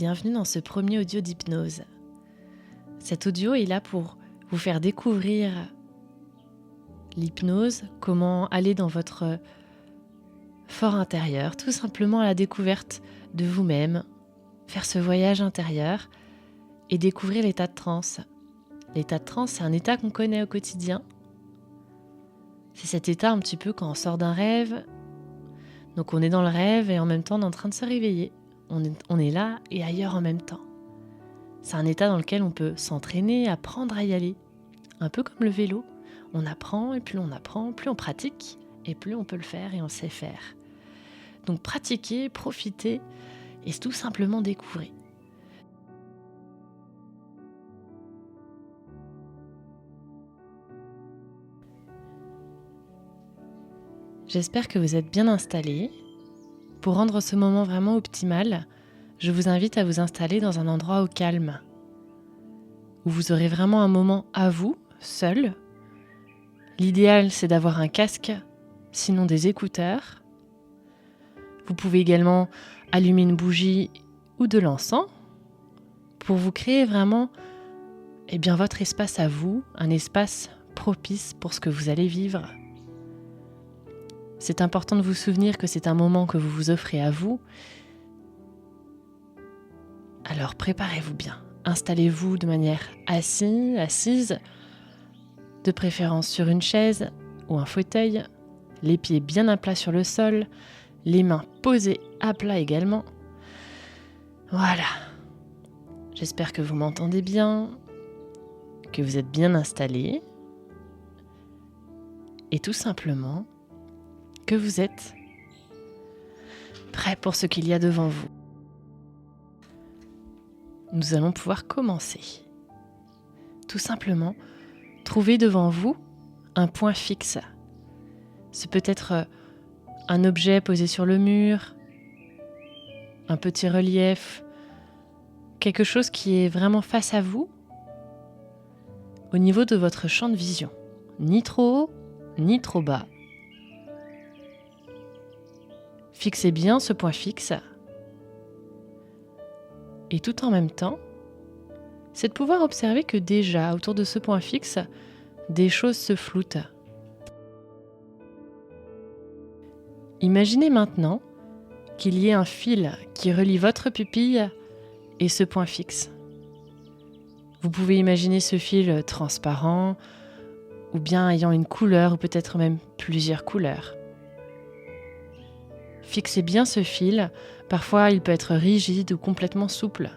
bienvenue dans ce premier audio d'hypnose. Cet audio est là pour vous faire découvrir l'hypnose, comment aller dans votre fort intérieur, tout simplement à la découverte de vous-même, faire ce voyage intérieur et découvrir l'état de transe. L'état de transe, c'est un état qu'on connaît au quotidien. C'est cet état un petit peu quand on sort d'un rêve. Donc on est dans le rêve et en même temps on est en train de se réveiller. On est là et ailleurs en même temps. C'est un état dans lequel on peut s'entraîner, apprendre à y aller. Un peu comme le vélo. On apprend et plus on apprend, plus on pratique et plus on peut le faire et on sait faire. Donc pratiquer, profiter et tout simplement découvrir. J'espère que vous êtes bien installés. Pour rendre ce moment vraiment optimal, je vous invite à vous installer dans un endroit au calme, où vous aurez vraiment un moment à vous, seul. L'idéal, c'est d'avoir un casque, sinon des écouteurs. Vous pouvez également allumer une bougie ou de l'encens pour vous créer vraiment votre espace à vous, un espace propice pour ce que vous allez vivre. C'est important de vous souvenir que c'est un moment que vous vous offrez à vous. Alors préparez-vous bien. Installez-vous de manière assise, de préférence sur une chaise ou un fauteuil, les pieds bien à plat sur le sol, les mains posées à plat également. Voilà. J'espère que vous m'entendez bien, que vous êtes bien installés et tout simplement que vous êtes prêts pour ce qu'il y a devant vous. Nous allons pouvoir commencer. Tout simplement, trouvez devant vous un point fixe. Ce peut être un objet posé sur le mur, un petit relief, quelque chose qui est vraiment face à vous, au niveau de votre champ de vision. Ni trop haut, ni trop bas. Fixez bien ce point fixe. Et tout en même temps, c'est de pouvoir observer que déjà, autour de ce point fixe, des choses se floutent. Imaginez maintenant qu'il y ait un fil qui relie votre pupille et ce point fixe. Vous pouvez imaginer ce fil transparent ou bien ayant une couleur ou peut-être même plusieurs couleurs. Fixez bien ce fil, parfois il peut être rigide ou complètement souple.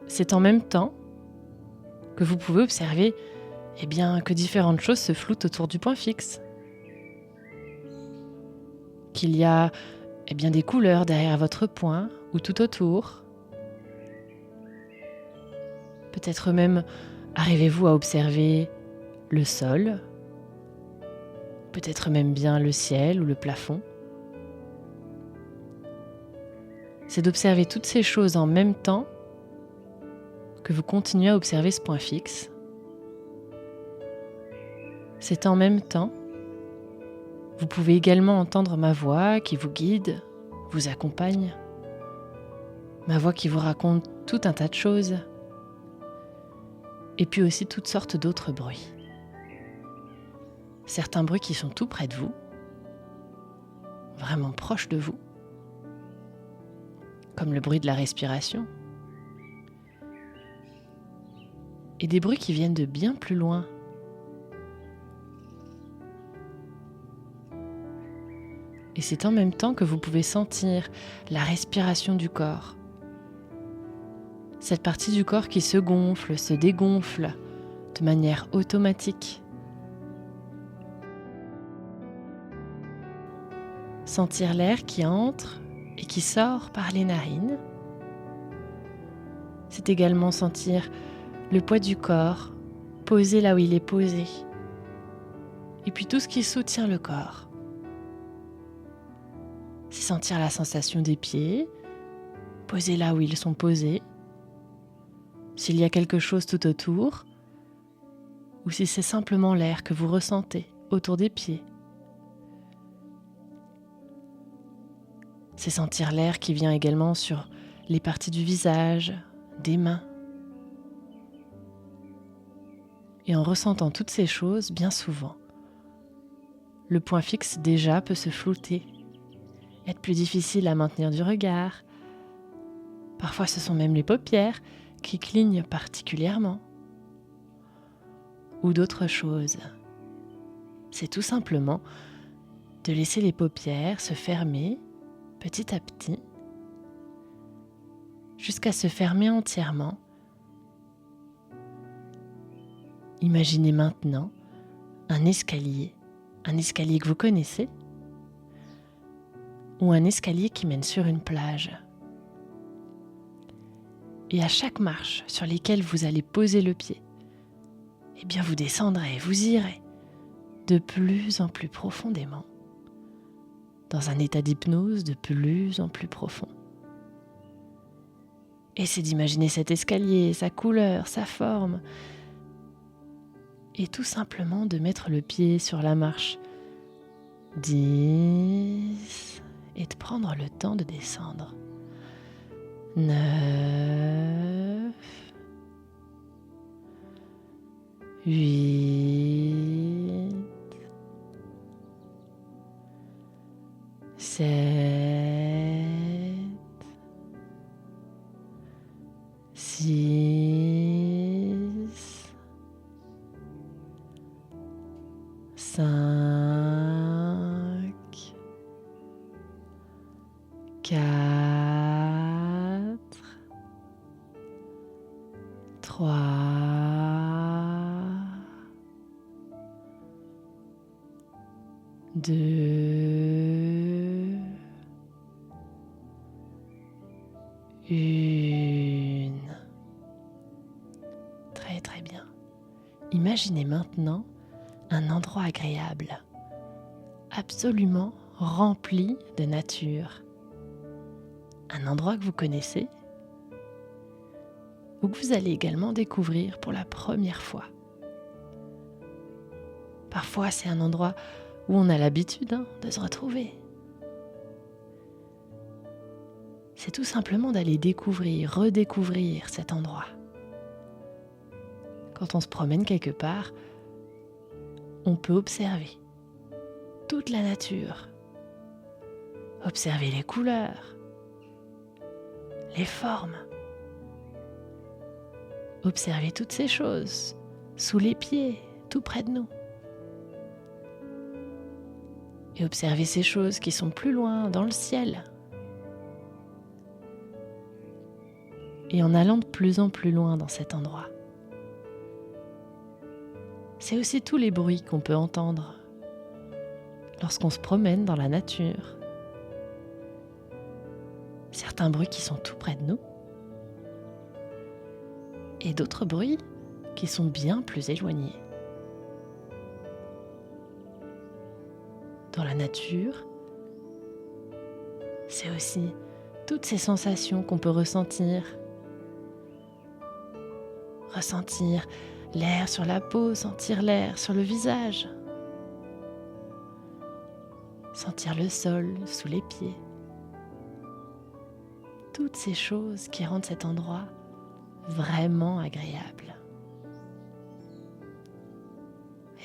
C'est en même temps que vous pouvez observer que différentes choses se floutent autour du point fixe. Qu'il y a des couleurs derrière votre point ou tout autour. Peut-être même arrivez-vous à observer le sol, peut-être même bien le ciel ou le plafond. C'est d'observer toutes ces choses en même temps que vous continuez à observer ce point fixe. C'est en même temps, vous pouvez également entendre ma voix qui vous guide, vous accompagne, ma voix qui vous raconte tout un tas de choses, et puis aussi toutes sortes d'autres bruits. Certains bruits qui sont tout près de vous, vraiment proches de vous, comme le bruit de la respiration, et des bruits qui viennent de bien plus loin. Et c'est en même temps que vous pouvez sentir la respiration du corps. Cette partie du corps qui se gonfle, se dégonfle de manière automatique. Sentir l'air qui entre et qui sort par les narines. C'est également sentir le poids du corps posé là où il est posé. Et puis tout ce qui soutient le corps. C'est sentir la sensation des pieds, posés là où ils sont posés. S'il y a quelque chose tout autour, ou si c'est simplement l'air que vous ressentez autour des pieds. C'est sentir l'air qui vient également sur les parties du visage, des mains. Et en ressentant toutes ces choses, bien souvent, le point fixe déjà peut se flouter, être plus difficile à maintenir du regard. Parfois ce sont même les paupières qui clignent particulièrement. Ou d'autres choses. C'est tout simplement de laisser les paupières se fermer petit à petit jusqu'à se fermer entièrement. Imaginez maintenant un escalier que vous connaissez, ou un escalier qui mène sur une plage. Et à chaque marche sur lesquelles vous allez poser le pied, eh bien vous descendrez, vous irez de plus en plus profondément, dans un état d'hypnose de plus en plus profond. Et c'est d'imaginer cet escalier, sa couleur, sa forme, et tout simplement de mettre le pied sur la marche 10 et de prendre le temps de descendre. 9, 8, 7, 6, 5, 4, 3, 2, 1. Très très bien. Imaginez maintenant un endroit agréable, absolument rempli de nature. Un endroit que vous connaissez ou que vous allez également découvrir pour la première fois. Parfois, c'est un endroit où on a l'habitude de se retrouver. C'est tout simplement d'aller découvrir, redécouvrir cet endroit. Quand on se promène quelque part, on peut observer toute la nature, observer les couleurs, les formes, observer toutes ces choses sous les pieds, tout près de nous. Et observer ces choses qui sont plus loin, dans le ciel. Et en allant de plus en plus loin dans cet endroit. C'est aussi tous les bruits qu'on peut entendre lorsqu'on se promène dans la nature. Certains bruits qui sont tout près de nous et d'autres bruits qui sont bien plus éloignés. Dans la nature, c'est aussi toutes ces sensations qu'on peut ressentir. Ressentir l'air sur la peau, sentir l'air sur le visage. Sentir le sol sous les pieds. Toutes ces choses qui rendent cet endroit vraiment agréable.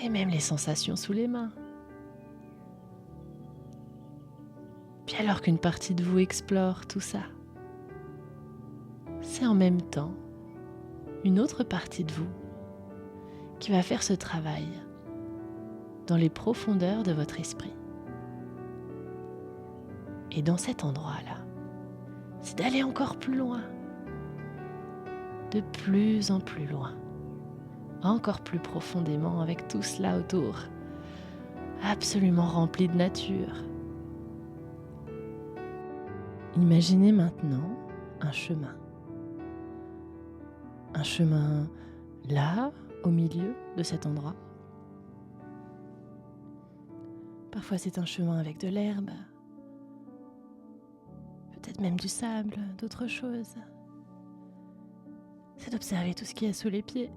Et même les sensations sous les mains. Puis alors qu'une partie de vous explore tout ça, c'est en même temps une autre partie de vous qui va faire ce travail dans les profondeurs de votre esprit. Et dans cet endroit-là, c'est d'aller encore plus loin, de plus en plus loin, encore plus profondément avec tout cela autour, absolument rempli de nature. Imaginez maintenant un chemin. Un chemin là, au milieu de cet endroit. Parfois c'est un chemin avec de l'herbe, peut-être même du sable, d'autres choses. C'est d'observer tout ce qu'il y a sous les pieds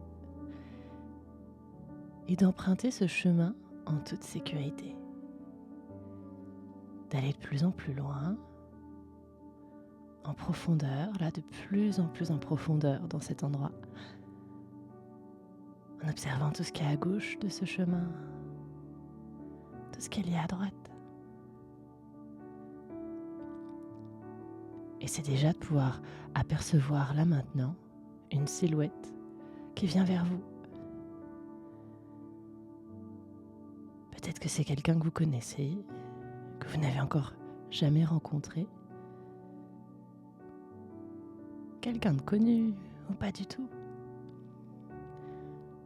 et d'emprunter ce chemin en toute sécurité. D'aller de plus en plus loin en profondeur, là de plus en plus en profondeur dans cet endroit, en observant tout ce qu'il y a à gauche de ce chemin, tout ce qu'il y a à droite. Et c'est déjà de pouvoir apercevoir là maintenant une silhouette qui vient vers vous. Peut-être que c'est quelqu'un que vous connaissez, que vous n'avez encore jamais rencontré. Quelqu'un de connu ou pas du tout.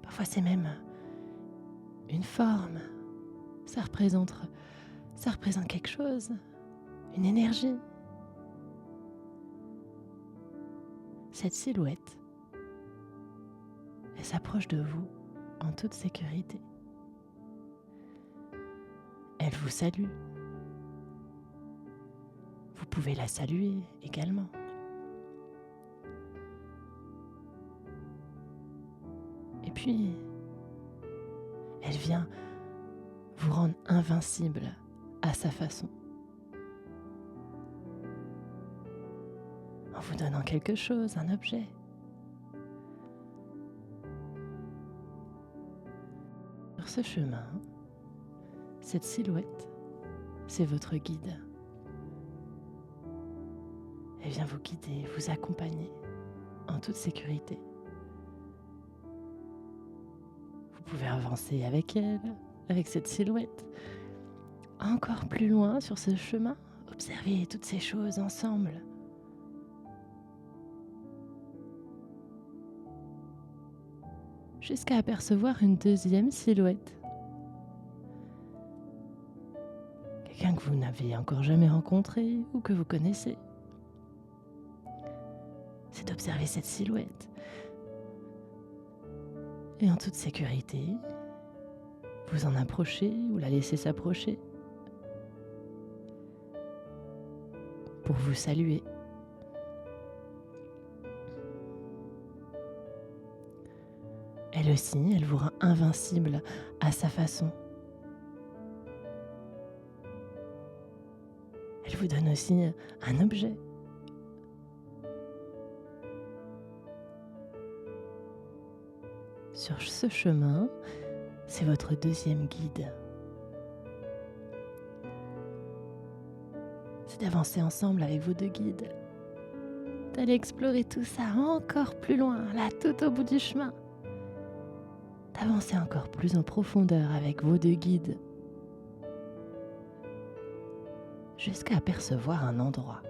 Parfois c'est même une forme. Ça représente quelque chose, une énergie. Cette silhouette, elle s'approche de vous en toute sécurité. Elle vous salue. Vous pouvez la saluer également. Et puis, elle vient vous rendre invincible à sa façon. En vous donnant quelque chose, un objet. Sur ce chemin, cette silhouette, c'est votre guide. Elle vient vous guider, vous accompagner en toute sécurité. Vous pouvez avancer avec elle, avec cette silhouette. Encore plus loin sur ce chemin, observez toutes ces choses ensemble. Jusqu'à apercevoir une deuxième silhouette. Quelqu'un que vous n'avez encore jamais rencontré ou que vous connaissez. C'est d'observer cette silhouette. Et en toute sécurité, vous en approchez ou la laissez s'approcher pour vous saluer. Elle aussi, elle vous rend invincible à sa façon. Elle vous donne aussi un objet. Sur ce chemin, c'est votre deuxième guide. C'est d'avancer ensemble avec vos deux guides, d'aller explorer tout ça encore plus loin, là tout au bout du chemin, d'avancer encore plus en profondeur avec vos deux guides, jusqu'à apercevoir un endroit.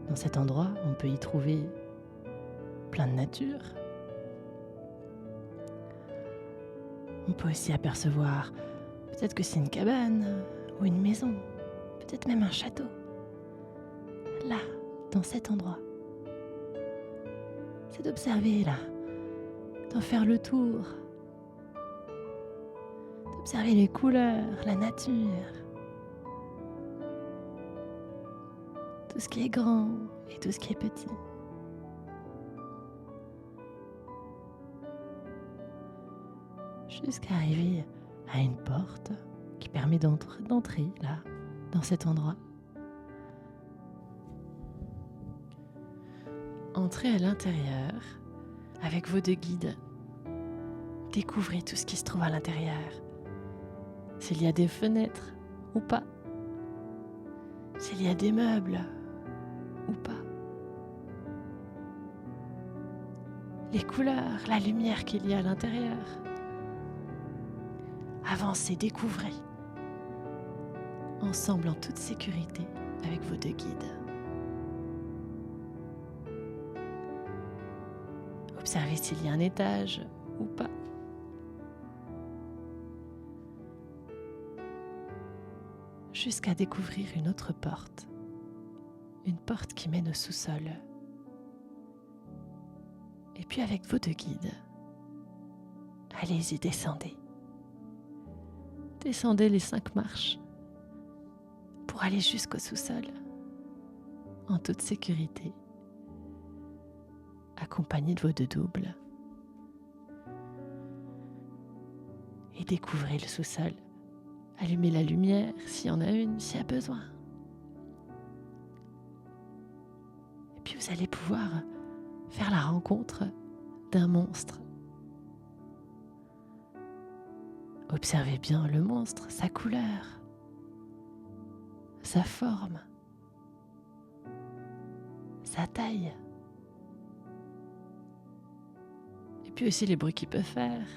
Dans cet endroit, on peut y trouver plein de nature. On peut aussi apercevoir, peut-être que c'est une cabane ou une maison, peut-être même un château. Là, dans cet endroit. C'est d'observer là, d'en faire le tour, d'observer les couleurs, la nature, tout ce qui est grand et tout ce qui est petit. Jusqu'à arriver à une porte qui permet d'entrer là, dans cet endroit. Entrez à l'intérieur avec vos deux guides. Découvrez tout ce qui se trouve à l'intérieur. S'il y a des fenêtres ou pas. S'il y a des meubles ou pas. Les couleurs, la lumière qu'il y a à l'intérieur. Avancez, découvrez. Ensemble en toute sécurité avec vos deux guides. Observez s'il y a un étage ou pas. Jusqu'à découvrir une autre porte. Une porte qui mène au sous-sol. Et puis avec vos deux guides, allez-y, descendez. Descendez les 5 marches pour aller jusqu'au sous-sol, en toute sécurité, accompagné de vos deux doubles. Et découvrez le sous-sol. Allumez la lumière s'il y en a une, s'il y a besoin. vous allez pouvoir faire la rencontre d'un monstre. Observez bien le monstre, sa couleur, sa forme, sa taille. Et puis aussi les bruits qu'il peut faire.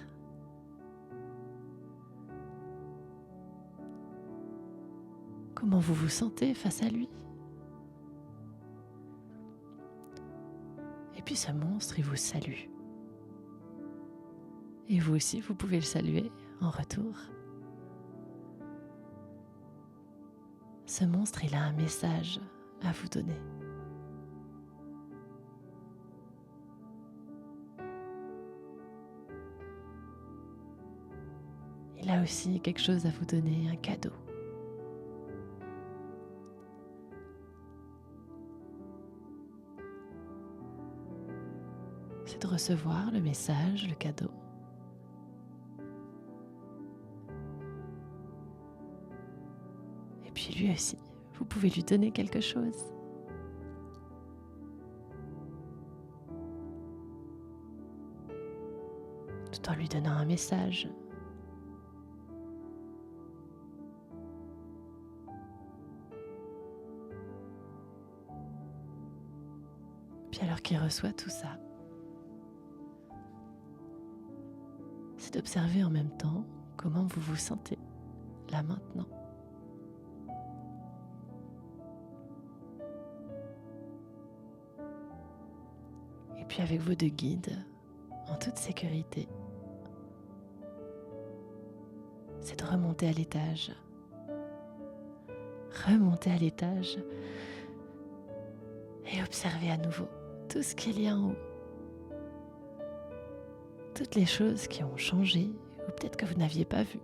Comment vous vous sentez face à lui? Et puis ce monstre, il vous salue. Et vous aussi, vous pouvez le saluer en retour. Ce monstre, il a un message à vous donner. Il a aussi quelque chose à vous donner, un cadeau. C'est de recevoir le message, le cadeau. Et puis lui aussi, vous pouvez lui donner quelque chose. Tout en lui donnant un message. Puis alors qu'il reçoit tout ça, c'est d'observer en même temps comment vous vous sentez là maintenant. Et puis avec vos deux guides, en toute sécurité, c'est de remonter à l'étage. Remonter à l'étage et observer à nouveau tout ce qu'il y a en haut. Toutes les choses qui ont changé ou peut-être que vous n'aviez pas vu.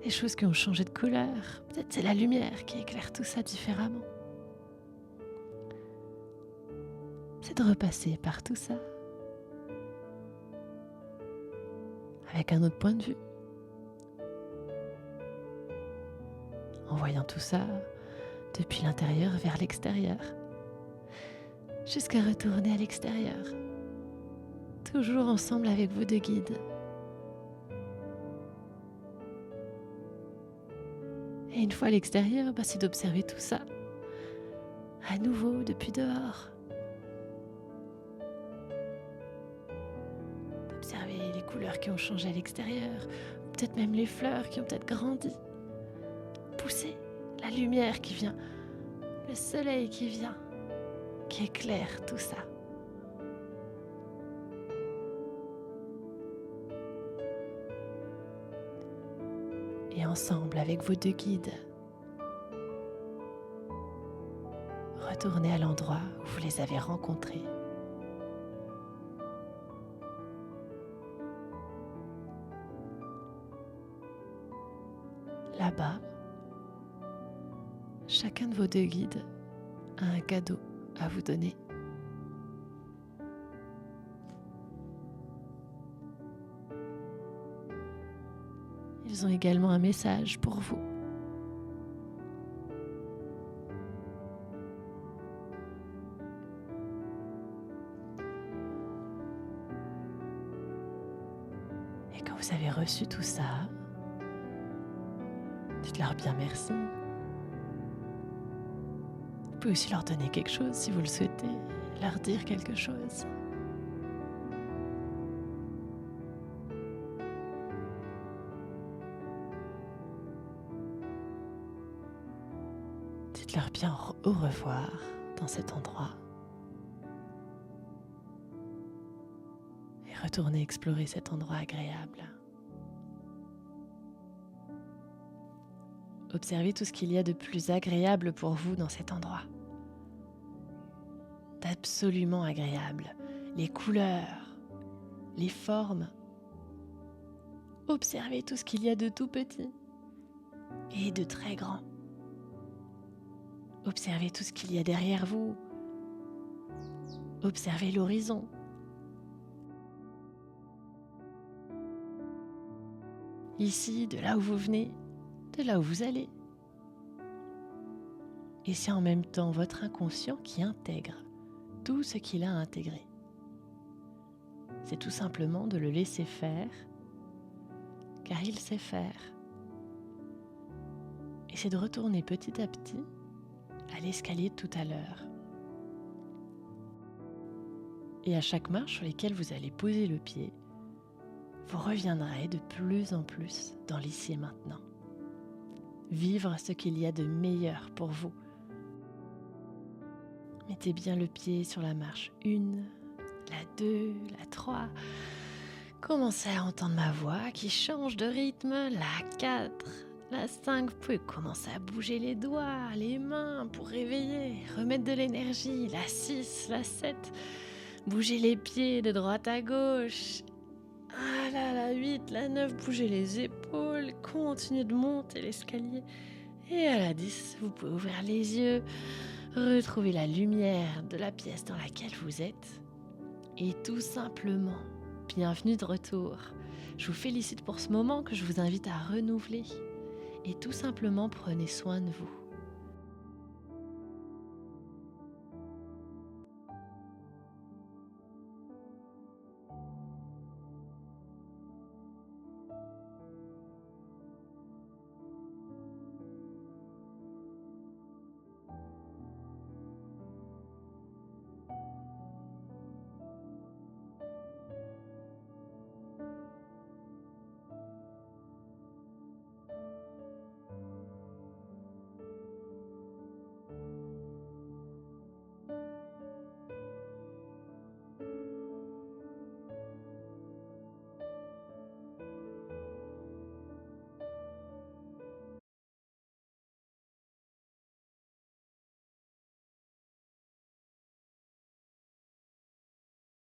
Les choses qui ont changé de couleur, peut-être c'est la lumière qui éclaire tout ça différemment. C'est de repasser par tout ça avec un autre point de vue. En voyant tout ça depuis l'intérieur vers l'extérieur, jusqu'à retourner à l'extérieur, toujours ensemble avec vos deux guides. Et une fois à l'extérieur, c'est d'observer tout ça à nouveau depuis dehors. D'observer les couleurs qui ont changé à l'extérieur, peut-être même les fleurs qui ont peut-être grandi, poussé, la lumière qui vient, le soleil qui vient, qui éclaire tout ça. Et ensemble, avec vos deux guides, retournez à l'endroit où vous les avez rencontrés. Là-bas, chacun de vos deux guides a un cadeau à vous donner. Ils ont également un message pour vous. Et quand vous avez reçu tout ça, dites-leur bien merci. Vous pouvez aussi leur donner quelque chose si vous le souhaitez, leur dire quelque chose. Dites-leur bien au revoir dans cet endroit. Et retournez explorer cet endroit agréable. Observez tout ce qu'il y a de plus agréable pour vous dans cet endroit. D'absolument agréable. Les couleurs, les formes. Observez tout ce qu'il y a de tout petit et de très grand. Observez tout ce qu'il y a derrière vous. Observez l'horizon. Ici, de là où vous venez, de là où vous allez. Et c'est en même temps votre inconscient qui intègre tout ce qu'il a intégré. C'est tout simplement de le laisser faire, car il sait faire. Et c'est de retourner petit à petit à l'escalier de tout à l'heure. Et à chaque marche sur laquelle vous allez poser le pied, vous reviendrez de plus en plus dans l'ici et maintenant. Vivre ce qu'il y a de meilleur pour vous. Mettez bien le pied sur la marche 1, la 2, la 3. Commencez à entendre ma voix qui change de rythme. La 4, la 5. Vous pouvez commencer à bouger les doigts, les mains pour réveiller, remettre de l'énergie. La 6, la 7. Bougez les pieds de droite à gauche. Ah là, la 8, la 9. Bougez les épaules. Continuez de monter l'escalier. Et à la 10, vous pouvez ouvrir les yeux. Retrouvez la lumière de la pièce dans laquelle vous êtes. Et tout simplement, bienvenue de retour. Je vous félicite pour ce moment que je vous invite à renouveler. Et tout simplement, prenez soin de vous.